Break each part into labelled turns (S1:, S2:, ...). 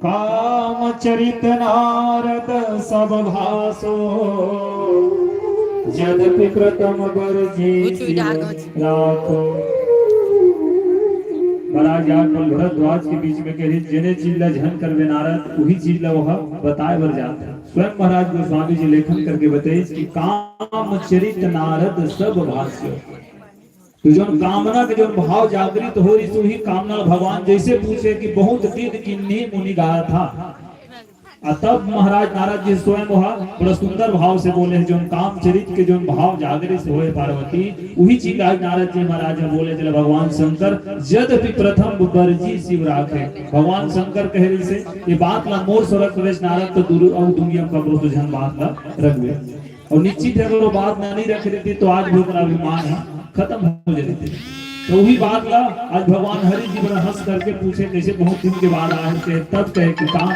S1: काम चरित नारद सब भासो यद्यपि प्रथम बरजी राखो। महाराज यार भरद्वाज के बीच में कह जिन्हें चीज ला झन कर नारद वही चीज ला वह बताए बर जाता है। स्वयं महाराज गोस्वामी जी लेखन करके बताइए कि काम चरित नारद सब भाष्य। तो जो कामना के जो भाव जागृत हो रही ही कामना भगवान जैसे पूछे कि बहुत दिन किन्नी मुनि गाया था। तब महाराज नारद जी स्वयं वह बड़ा सुंदर भाव से बोले जो काम चरित के जो भाव जागृत हुए पार्वती वही चीज आज नारद जी महाराज बोले चले भगवान शंकर यद्यपि प्रथम बरजी शिव राखे। भगवान शंकर कह रही से ये बात ला मोर सरक प्रवेश नारद तो दूर और दुनिया का तो जन बात ला रखबे और निश्चित है अगर वो बात नहीं रख रही थी तो आज भी उनका अभिमान है खत्म हो जाती थी। तो वही बात ला आज भगवान हरि जी बड़ा हंस करके पूछे कैसे बहुत दिन के बाद आए थे तब कहे कि काम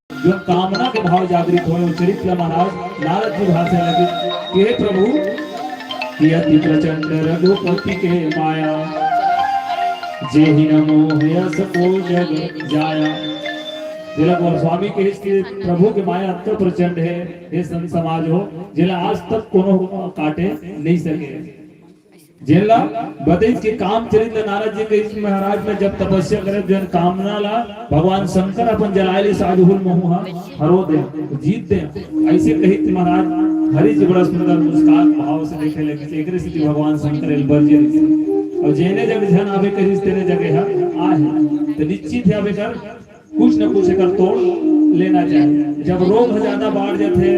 S1: जो कामना के भाव जागृत हुए चरित्र महाराज नारद जी भाषा लगे कि प्रभु कि अति प्रचंड रघुपति के माया जे ही नमो यस को जग जाया। जिला गोस्वामी के इसके प्रभु के माया अत्यंत प्रचंड है ये संत समाज हो जिला आज तक कोनो काटे नहीं सके। जेला बताइए कि काम चरित्र नारद जी के इस महाराज में जब तपस्या करे जन कामना ला भगवान शंकर अपन जलाए साधुल मोह हरो दे जीत दे ऐसे कही थी महाराज हरि जी बड़ा सुंदर मुस्कान भाव से देखे लगे एक स्थिति भगवान शंकर बर्जे और जेने जग जन आवे करी तेने जगह है आहे तो निश्चित है आवे कर कुछ न कुछ कर तोड़ लेना चाहिए। जब रोग ज्यादा बढ़ जाते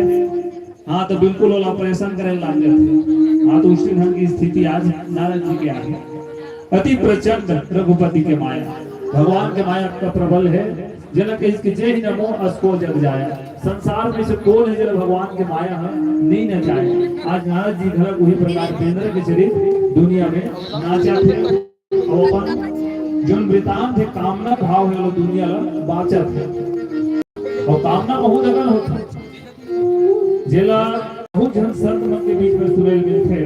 S1: हाँ तो बिल्कुल वाला ऑपरेशन करे लाग जाते। हाँ तो उसी ढंग की स्थिति आज नारद जी के आगे अति प्रचंड रघुपति के माया भगवान के माया का प्रबल है जनक इसके जय ही नमो असको जग जाया। संसार में से कौन है जब भगवान के माया है नहीं न जाए। आज नारद जी घर वही प्रकार केंद्र के चरित्र दुनिया में नाचा थे और जो वृतांत है कामना भाव है दुनिया बाचा थे और कामना बहुत जगह होता जिला बहुत जन संत मन के बीच में सुनेल मिलते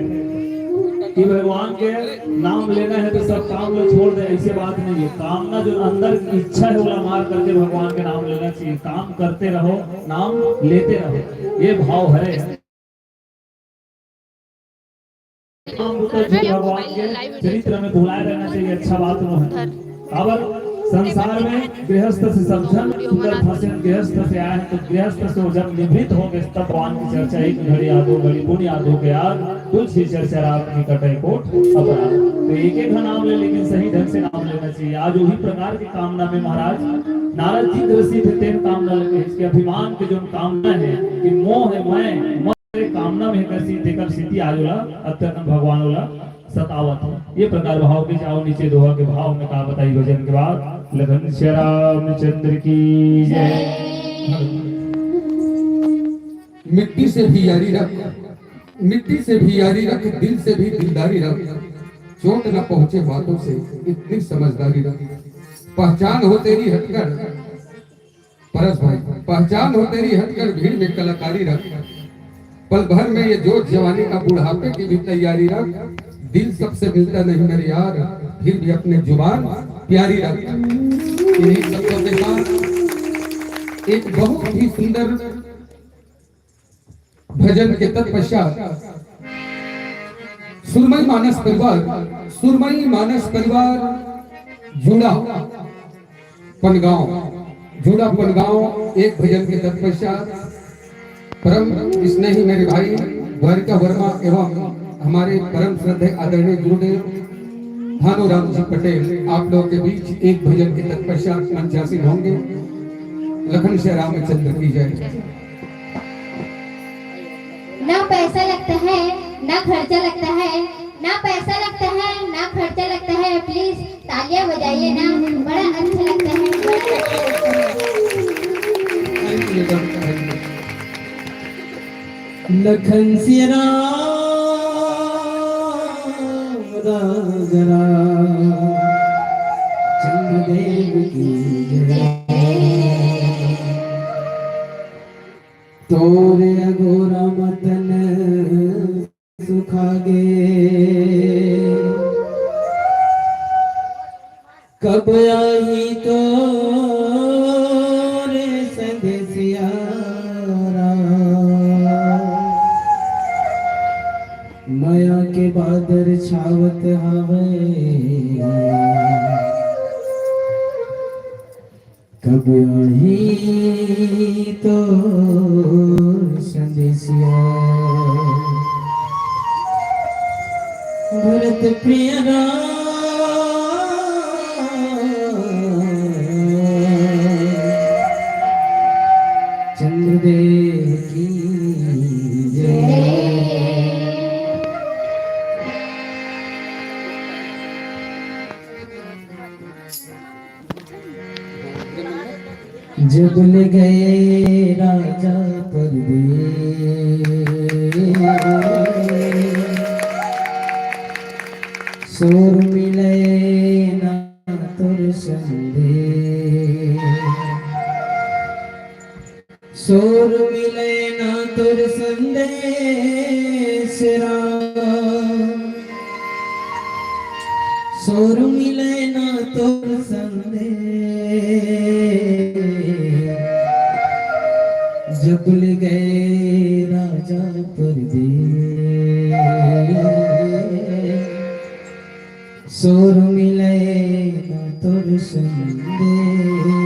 S1: कि भगवान के नाम लेना है तो सब काम लो छोड़ दे ऐसी बात नहीं है। कामना जो अंदर की इच्छा है वो मार करके भगवान के नाम लेना चाहिए। काम करते रहो नाम लेते रहो ये भाव है भगवान के चरित्र में भुलाए रहना चाहिए। अच्छा बात वो है अब संसार में गृहस्थ से सब जन सुंदर फंसे गृहस्थ से आए तो गृहस्थ से जब निवृत्त हो गए तब भगवान की चर्चा एक घड़ी याद हो घड़ी पुण्य याद हो गया तुलसी चर्चा रात की कटे कोट अपराध। तो एक एक नाम ले लेकिन सही ढंग से नाम लेना चाहिए। आज वही प्रकार की कामना में महाराज नारद जी ग्रसित थे तेन कामना लेके इसके अभिमान के जो कामना है कि मोह है मैं कामना में ग्रसित देकर स्थिति आज होला अत्यंत भगवान होला सतावत ये प्रकार भाव के जाओ नीचे दोहा के भाव में कहा बताई भजन के बाद लगन श्री रामचंद्र की जय।
S2: मिट्टी से भी यारी रख मिट्टी से भी यारी रख दिल से भी दिलदारी रख चोट न पहुंचे बातों से इतनी समझदारी रख। पहचान हो तेरी हटकर परस भाई पहचान हो तेरी हटकर भीड़ में कलाकारी रख। पल भर में ये जोश जवानी का बुढ़ापे की भी तैयारी रख। दिल सबसे मिलता नहीं मेरे यार फिर भी अपने जुबान प्यारी रख। इन्हीं शब्दों के साथ एक बहुत ही सुंदर भजन के तत्पश्चात सुरमई मानस परिवार जुड़ा पनगांव एक भजन के तत्पश्चात परम स्नेही मेरे भाई द्वारिका वर्मा एवं हमारे परम श्रद्धेय आदरणीय गुरुदेव भानुराम जी पटेल आप लोगों के बीच एक भजन के तत्पश्चात मंचासीन होंगे। लखन श्री रामचंद्र की जय।
S3: ना पैसा लगता है ना खर्चा लगता है ना पैसा लगता है ना खर्चा लगता है प्लीज तालियां बजाइए ना बड़ा अच्छा लगता है बड़ा अच्छा लगता है।
S4: लखन श्री राम जरा चंद्रदेव की जय। तोरे अघोरा मतन सुखागे कब आई तो रे संदेशिया माया के बादर छावत हवे कब आई तो संदेशिया भरत प्रिय चंद्रदेव की जय। जब ले गए राजा परदेश सोर मिले ना तुर संदेश सोर मिले ना तुर संदेश सोर मिले ना तुर संदेश जब ले गए राजा परदेश सोर मिले ना तुर संदेश।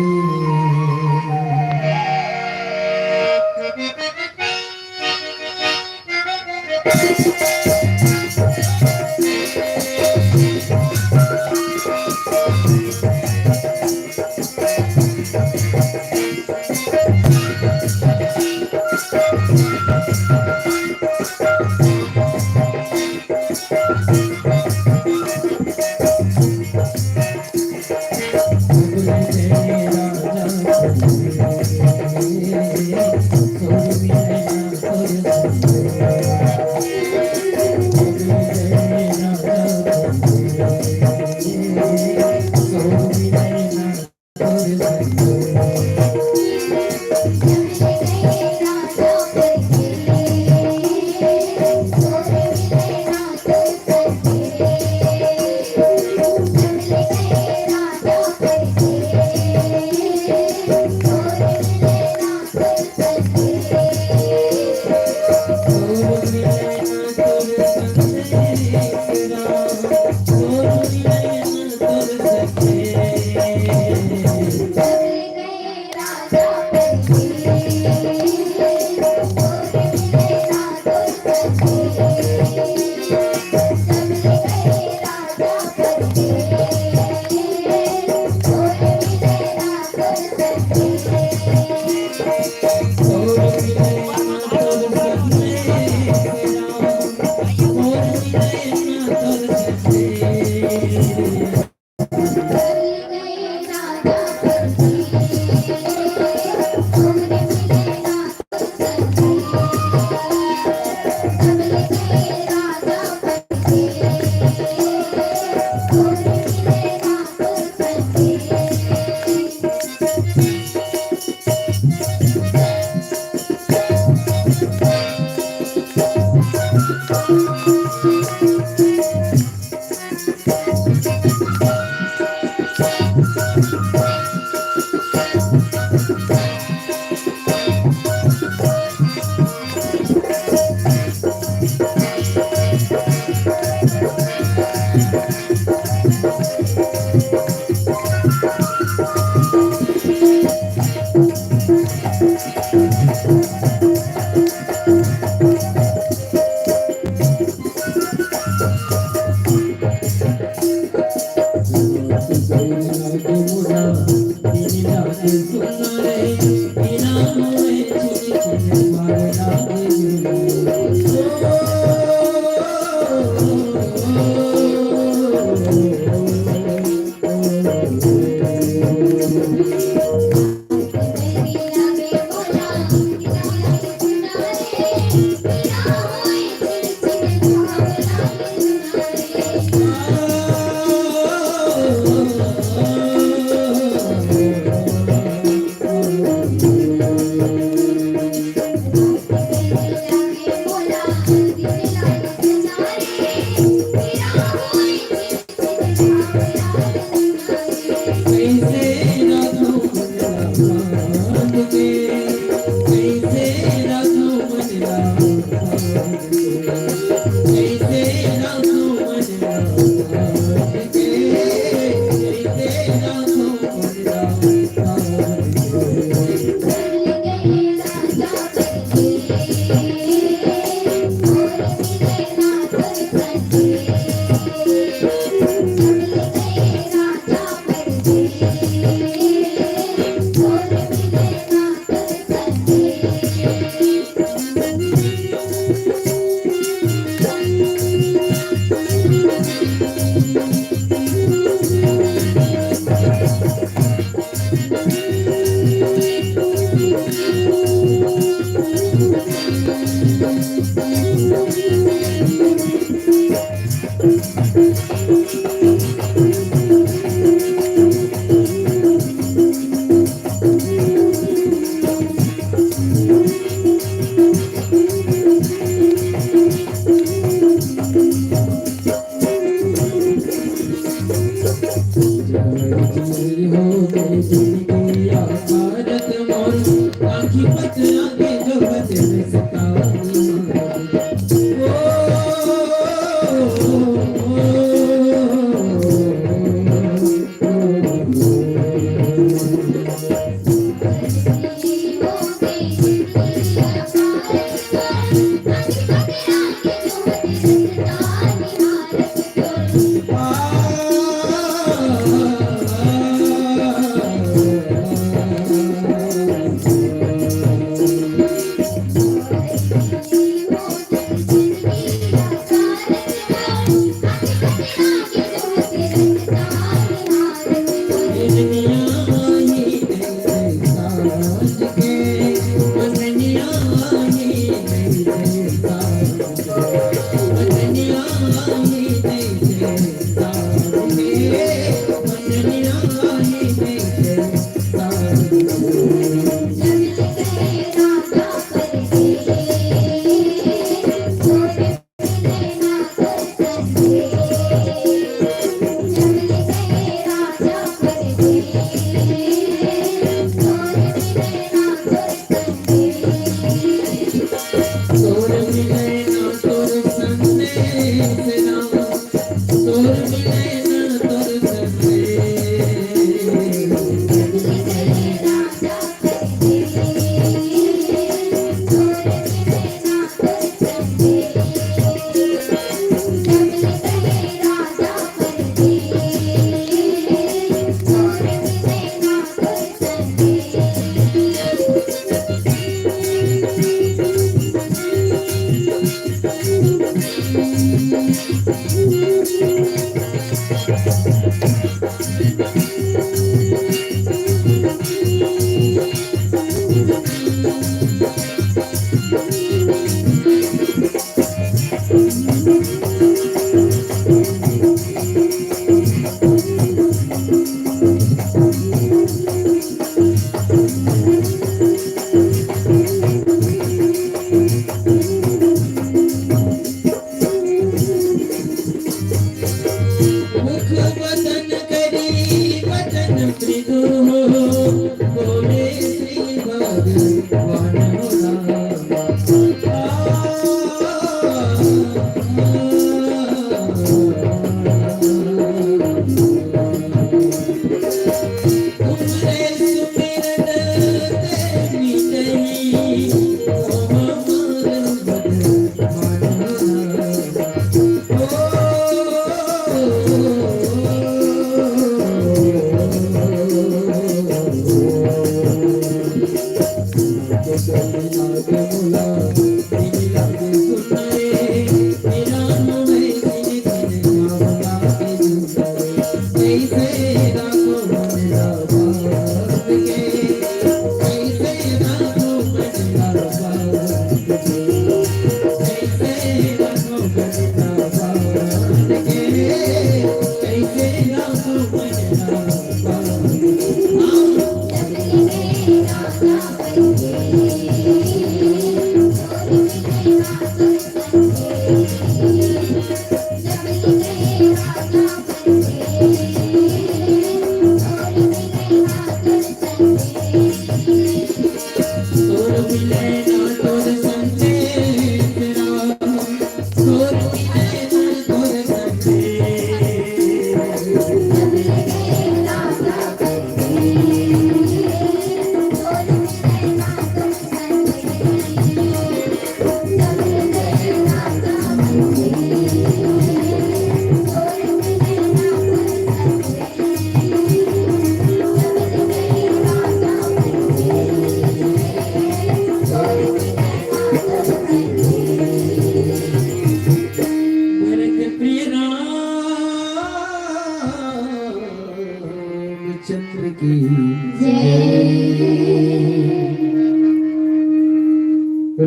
S4: चंद्र की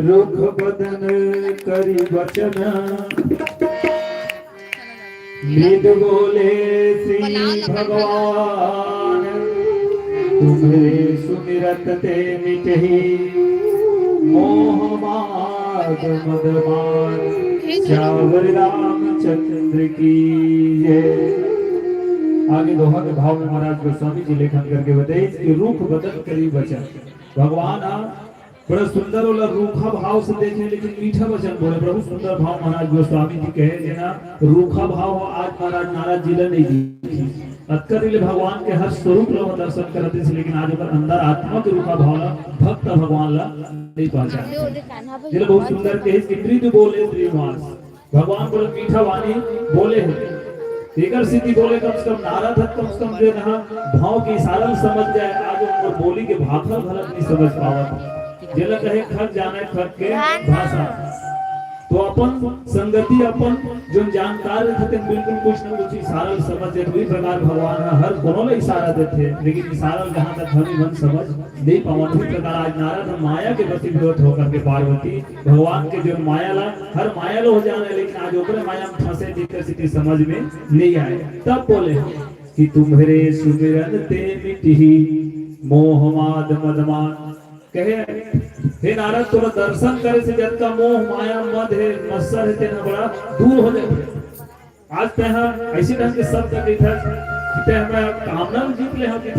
S1: रुख बदन करी वचन मृद बोले श्री भगवान तुम्हें सुमिरत ते मिटही मोह माग मदमान श्यावर रामचंद्र की जय। आगे दोहा के भाव में महाराज गोस्वामी जी लेखन करके बताइए कि रूख बदन करी वचन। भगवान बड़ा सुंदर वाला रूखा भाव से देखे लेकिन मीठा वचन बोले। प्रभु सुंदर भाव महाराज गोस्वामी जी कहे देना रूखा भाव आज महाराज नाराज जी ने नहीं दी अतकर भगवान के हर स्वरूप लो दर्शन करते थे लेकिन आज अगर अंदर आत्मा के रूखा भाव ला भक्त भगवान ला नहीं पहचान जिले बहुत सुंदर कहे कि मृद बोले श्रीवास भगवान बोले मीठा वाणी बोले हैं एकर सिद्धि बोले कम से कम नारद हद कम से कम जो ना भाव के इशारा समझ जाए आज उनको बोली के भाखा भलक नहीं समझ पावत जिला कहे खत जाने खत के भाषा तो अपन संगति अपन जो जानकार रहते बिल्कुल कुछ न कुछ इशारा समझ देते। वही प्रकार भगवान हर कोनो में इशारा देते, लेकिन इशारा जहाँ तक हमें मन समझ नहीं पावन। उसी प्रकार आज नारद माया के वशीभूत होकर के पार्वती भगवान के जो माया ला हर माया लो हो जाने, लेकिन आज ओकरे माया में फंसे जीते सीधी समझ में नहीं आए। तब बोले कि तुम्हारे सुमिरन ते मिटही मोह माद मदमान। कहे हे नारद तोरा दर्शन करे से जब का मोह माया मद है मत्सर है तेना बड़ा दूर हो जाए। आज ते ऐसे ढंग के शब्द कही था ते हमें कामना जीत ले हम थे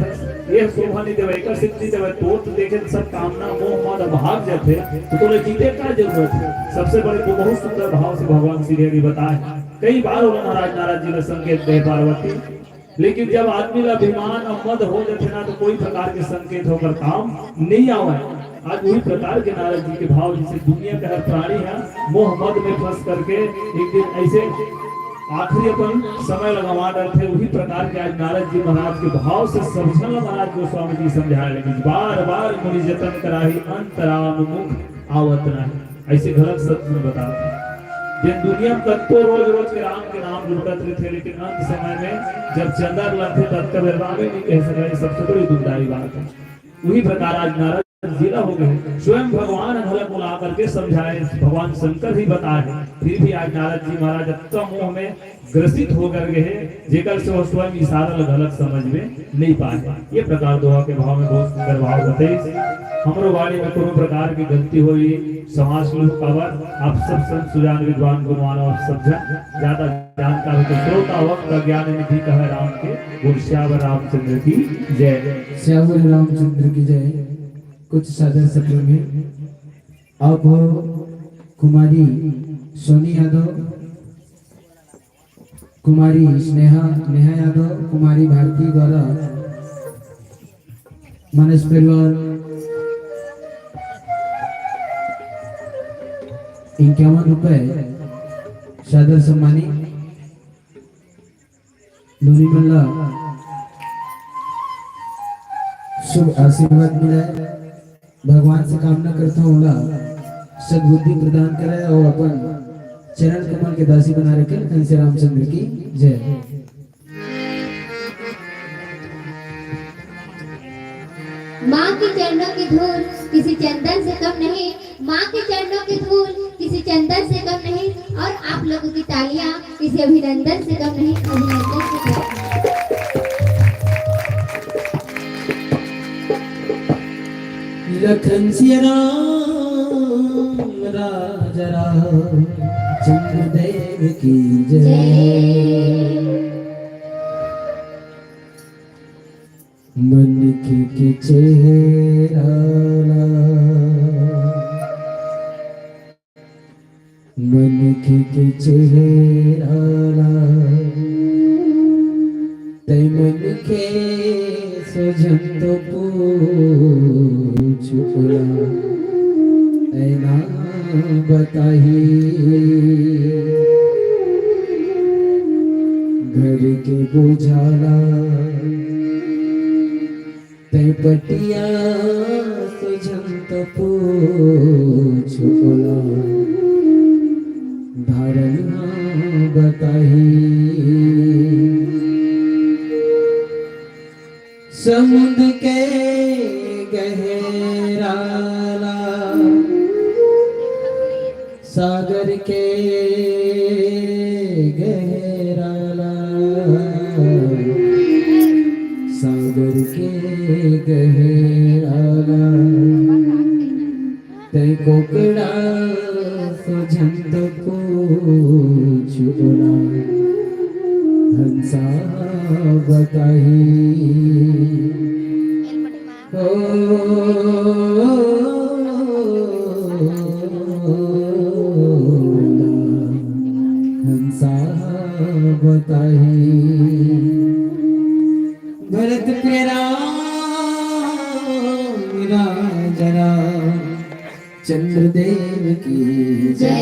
S1: ये शोभा नहीं देवे कर सिद्धि देवे तो देखे सब कामना मोह मद भाग जाते तो तोरे जीते का जरूरत है। सबसे बड़े को बहुत सुंदर भाव से भगवान श्री हरि बताए। कई बार महाराज नारद जी ने संकेत दे पार्वती, लेकिन जब आदमी का अभिमान मद हो जाते ना तो कोई प्रकार के संकेत होकर काम नहीं आवे। आज वही प्रकार के नारद जी के भाव जिसे दुनिया का हर प्राणी है मोह मद में फंस करके एक दिन ऐसे आखिरी अपन समय लगवा रहे थे। वही प्रकार के आज नारद जी महाराज के भाव से समझल महाराज गोस्वामी जी समझाए लगे बार बार मुनि जतन कराही अंतराम मुख आवत नहीं। ऐसे गलत सत्य में बताते जिन दुनिया में तत्व रोज रोज के राम के नाम लुटत रहे थे, लेकिन अंत समय में जब चंदा लड़ते तब कभी रामे नहीं कह सके। सबसे बड़ी दुखदाई बात है। वही प्रकार आज नारद जिला हो गए स्वयं भगवान झलक बुला करके समझाए, भगवान शंकर ही बताए। फिर भी आज नारद जी महाराज अत्ता मोह में ग्रसित होकर गए जेकर से वो स्वयं इशारा गलत समझ में नहीं पाए। ये प्रकार दोहा के भाव में बहुत सुंदर भाव बताइए। हमरो वाणी में कोनो प्रकार की गलती हुई समाज लोग कवर आप सब संत सुजान विद्वान गुणवान और सब जन ज्यादा जानकार हो तो श्रोता वक्त ज्ञान निधि कह राम के गुरु श्यावर रामचंद्र की जय।
S4: श्यावर रामचंद्र की जय। कुछ सादर शब्दों में अब कुमारी सोनी यादव, कुमारी नेहा यादव, कुमारी भारती द्वारा मानस परिवार 51 रुपए सादर सम्मानी लोरी मल्ला शुभ आशीर्वाद मिले। भगवान से कामना करता हूँ सद्बुद्धि प्रदान करे और अपन चरण कमल के दासी बना रखे। घनश्री रामचंद्र की जय।
S3: माँ के चरणों की धूल किसी चंदन से कम नहीं, माँ के चरणों की धूल किसी चंदन से कम नहीं, और आप लोगों की तालियां किसी अभिनंदन से कम नहीं, अभिनंदन से कम नहीं।
S4: लखन सिया राम राजा राम चंद्रदेव की जय। मन के चेहरा मन के चेहरा तै मन के सजन तो पूछुला ऐना बताही घर के बुझाला तै पटिया सजन तो पूछुला धारणा बताही। समुद्र के गहरा सागर के गहरा सागर के गहरा तै कोकड़ा सुझंत पूछुला हंसा बताही। हंसा बताही भरत के राम राजा राम चंद्रदेव की जय।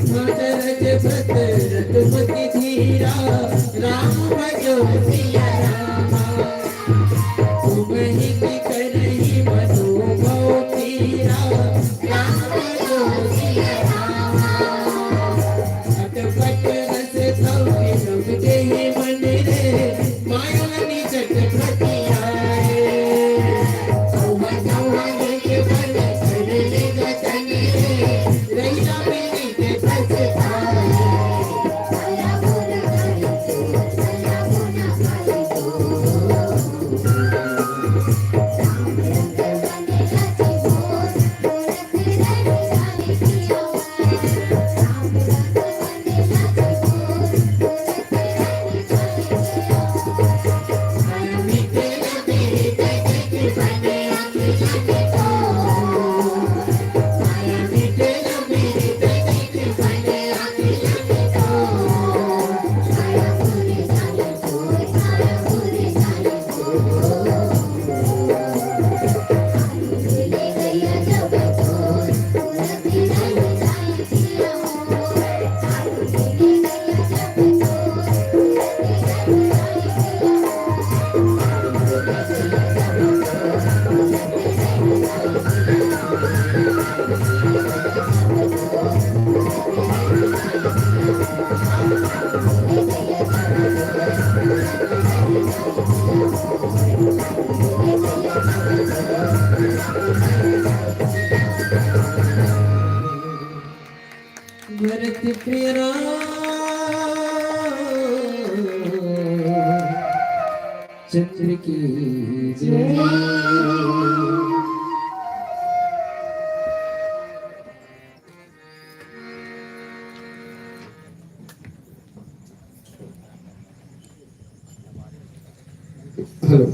S4: भादरत व्रत रघुपति धीरा राम भजो सिया रामा तुम ही की करही मनोभव तीरा राम भजो सिया रामा अटपट रस थौके समझे मन रे माया निकट प्रतिया भरत प्रिय चंद्र की जय।
S2: हेलो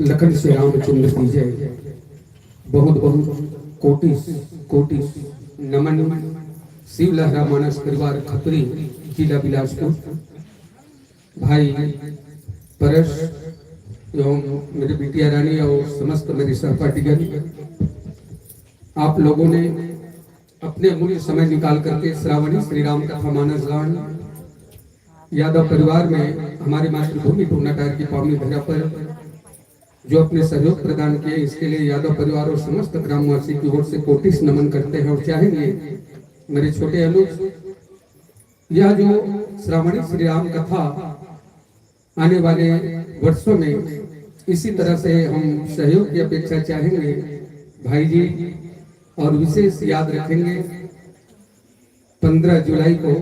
S2: लखन श्री रामचंद्र की जय। बहुत बहुत कोटि नमन। शिव लहरा मानस परिवार खपरी जिला बिलासपुर भाई परश एवं मेरी बिटिया रानी और समस्त मेरे सहपाठीगण, आप लोगों ने अपने अमूल्य समय निकाल करके श्रावणी श्री राम कथा मानस गान यादव परिवार में हमारे मातृभूमि टूर्नाटार की पावनी धरा पर जो अपने सहयोग प्रदान किए, इसके लिए यादव परिवार और समस्त ग्रामवासी की ओर से कोटिस नमन करते हैं और चाहेंगे मेरे छोटे अनुज, यह जो श्रावणी श्री राम कथा आने वाले वर्षों में इसी तरह से हम सहयोग की अपेक्षा चाहेंगे भाई जी, और विशेष याद रखेंगे 15 जुलाई को।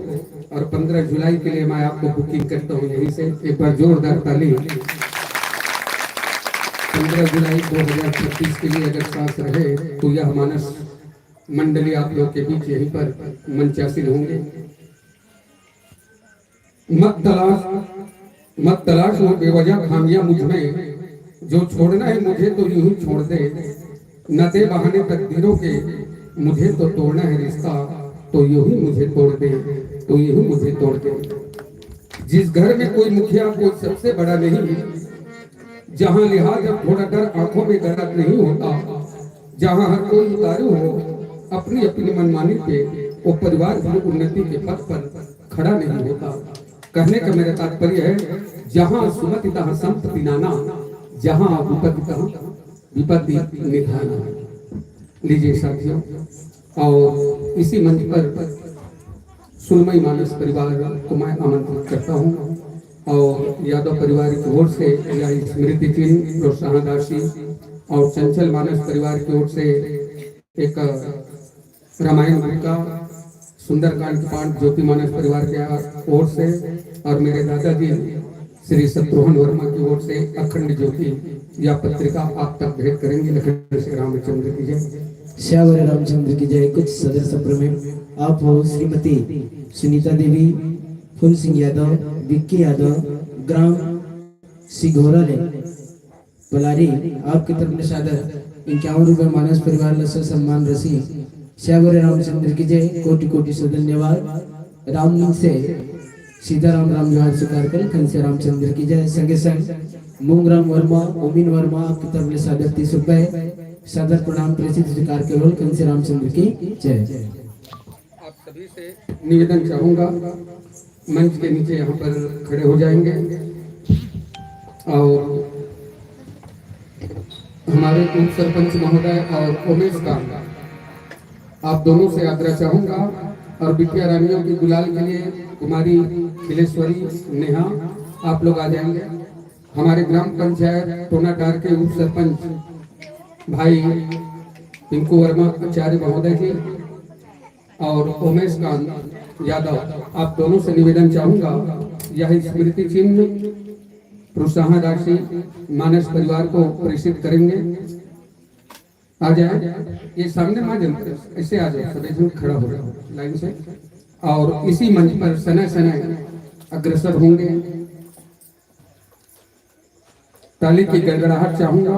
S2: और 15 जुलाई के लिए मैं आपको बुकिंग करता हूँ यहीं से, एक बार जोरदार ताली। 15 जुलाई 2025 के लिए अगर सांस रहे तो यह मानस मंडली आप लोग के बीच यहीं पर मंचासीन होंगे। मत तलाश वो बेवजह खामियां मुझ में, जो छोड़ना है मुझे तो यूं ही छोड़ दे, न दे बहाने तकदीरों के, मुझे तो तोड़ना है रिश्ता तो यूं ही मुझे तोड़ दे, तो यूं ही मुझे तोड़ दे। जिस घर में कोई मुखिया कोई सबसे बड़ा नहीं, जहां लिहाज अब थोड़ा डर आंखों में गरज नहीं होता, जहां हर कोई उतारू हो अपनी अपनी मनमानी पे, वो परिवार भी उन्नति के पथ पर खड़ा नहीं होता। कहने का मेरा तात्पर्य है, जहां सुमति तहाँ संपत्ति नाना, जहां विपत्ति तहाँ विपत्ति निधाना। लीजिए साथियों, और इसी मंच पर सुलमई मानस परिवार को मैं आमंत्रित करता हूँ और यादव परिवार की ओर से यह स्मृति चिन्ह प्रोत्साहन राशि और चंचल मानस परिवार की ओर से एक रामायण का सुंदरकांड पाठ ज्योति मानस परिवार के ओर से, और मेरे दादाजी श्री शत्रुघ्न वर्मा की ओर से अखंड ज्योति या पत्रिका आप तक भेंट करेंगे। लखन श्री रामचंद्र की जय।
S4: श्यावर रामचंद्र की जय। कुछ सदस्य में आप हो श्रीमती सुनीता देवी, फूल सिंह यादव, विक्की यादव, ग्राम सिघोरा ले बलारी, आपकी तरफ में सादर 51 रुपये मानस परिवार लसा सम्मान रसी। श्यावर रामचंद्र की जय। कोटि कोटि से धन्यवाद। रामलिंग से सीताराम राम जोहार स्वीकार कर खनसे रामचंद्र की जय। संगे संग मूंगराम वर्मा, ओमिन वर्मा, आपकी तरफ में सादर 30 रुपये सादर प्रणाम प्रेषित स्वीकार के खनसे रामचंद्र की जय।
S2: सभी से निवेदन चाहूंगा, मंच के नीचे यहाँ पर खड़े हो जाएंगे और हमारे उप सरपंच महोदय और उमेश का आप दोनों से आग्रह चाहूंगा और बिटिया रानियों की गुलाल के लिए कुमारी खिलेश्वरी नेहा आप लोग आ जाएंगे। हमारे ग्राम पंचायत टोनाटार के उप सरपंच भाई पिंकू वर्मा आचार्य महोदय जी और उमेश कांत यादव आप दोनों से निवेदन चाहूंगा, यह स्मृति चिन्ह प्रोत्साहन राशि मानस परिवार को प्रेषित करेंगे। आ जाए, ये सामने माध्यम ऐसे आ जाए, सभी जन खड़ा हो जाओ लाइन से और इसी मंच पर सने सने अग्रसर होंगे। ताली की गड़गड़ाहट चाहूंगा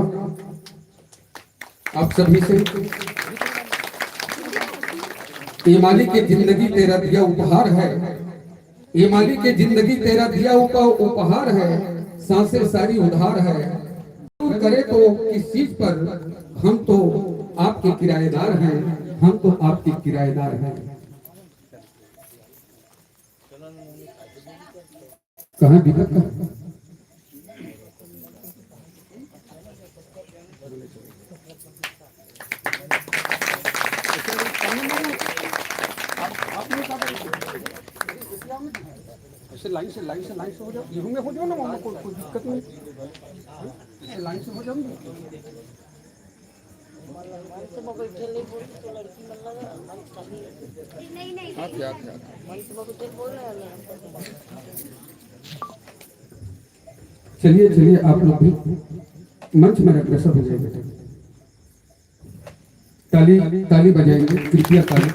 S2: आप सभी से। ये मालिक की जिंदगी तेरा दिया उपहार है, ये मालिक की जिंदगी तेरा दिया उपहार है, सांसें सारी उधार है। करे तो किस चीज पर, हम तो आपके किराएदार हैं, हम तो आपके किराएदार हैं। कहाँ दिक्कत है? लाइन से हो जाओ, यूं में हो जाओ ना, वहाँ कोई दिक्कत नहीं, लाइन से हो जाओगे। चलिए चलिए आप लोग भी मंच में अग्रसर हो जाएंगे। ताली ताली बजाएंगे, कृपया ताली।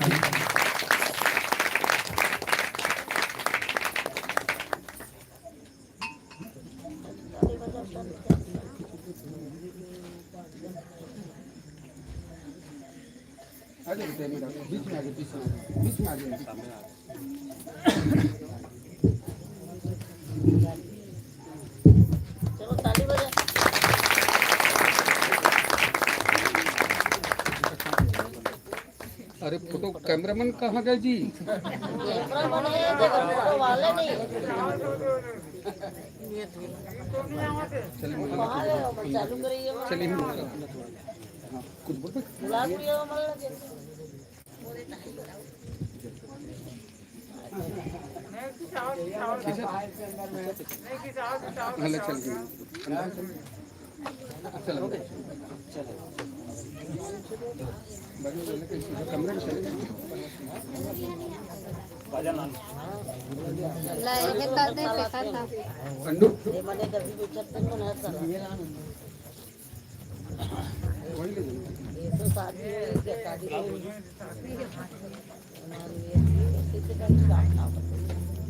S2: बीच में आ जाए।
S5: चलो ताली बजा।
S2: अरे फोटो कैमरामैन कहाँ गए जी?
S5: कैमरामैन है, फोटो वाले नहीं। चालू करिए।
S2: चलिए कुछ बोलते
S5: गुलाब भी है हमारा।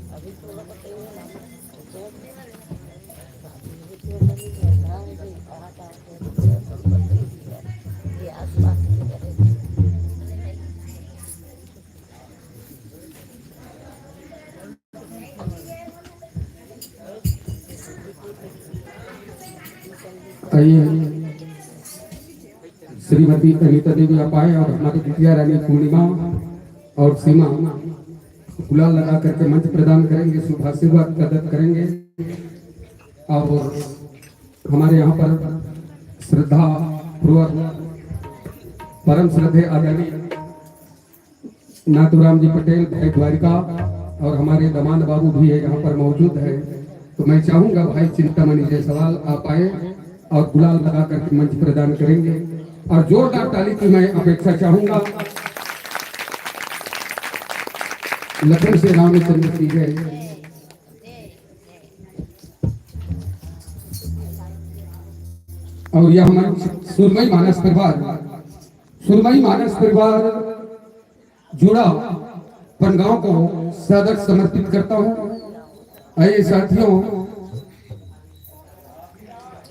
S5: अभी तो बताइए ये आसपास
S2: आइए श्रीमती अनीता देवी आप आए और हमारी बिटिया रानी पूर्णिमा और सीमा गुलाल लगा करके मंच प्रदान करेंगे, शुभ आशीर्वाद प्रदत्त करेंगे। और हमारे यहाँ पर श्रद्धा पूर्वक परम श्रद्धेय आदरणीय नाथुराम जी पटेल भाई द्वारिका और हमारे दमान बाबू भी है यहाँ पर मौजूद है। तो मैं चाहूंगा भाई चिंतामणि जायसवाल आप आए और गुलाल लगा करके मंच प्रदान करेंगे और जोरदार ताली की मैं अपेक्षा चाहूंगा। लखन से रामचंद्र की जय। और यह हमारे सुरमई मानस परिवार जुड़ा बनगांव को सादर समर्पित करता हूं। आइए साथियों,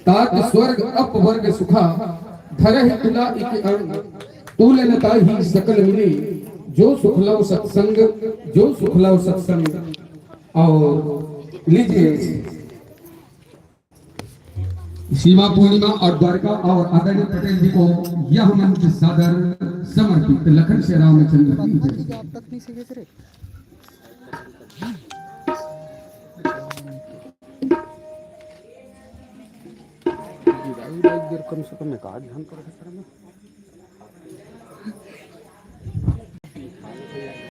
S2: तात स्वर्ग अपवर्ग सुखा धरहि तुला इक अंग तूल नताहि सकल मिले जो सुख लव सत्संग। और लीजिए सीमा पूर्णिमा और द्वारका और आदरणीय पटेल जी को यह मंच सादर समर्पित लखन से रामचंद्र की जय।
S6: कम से कम एक आध घंटा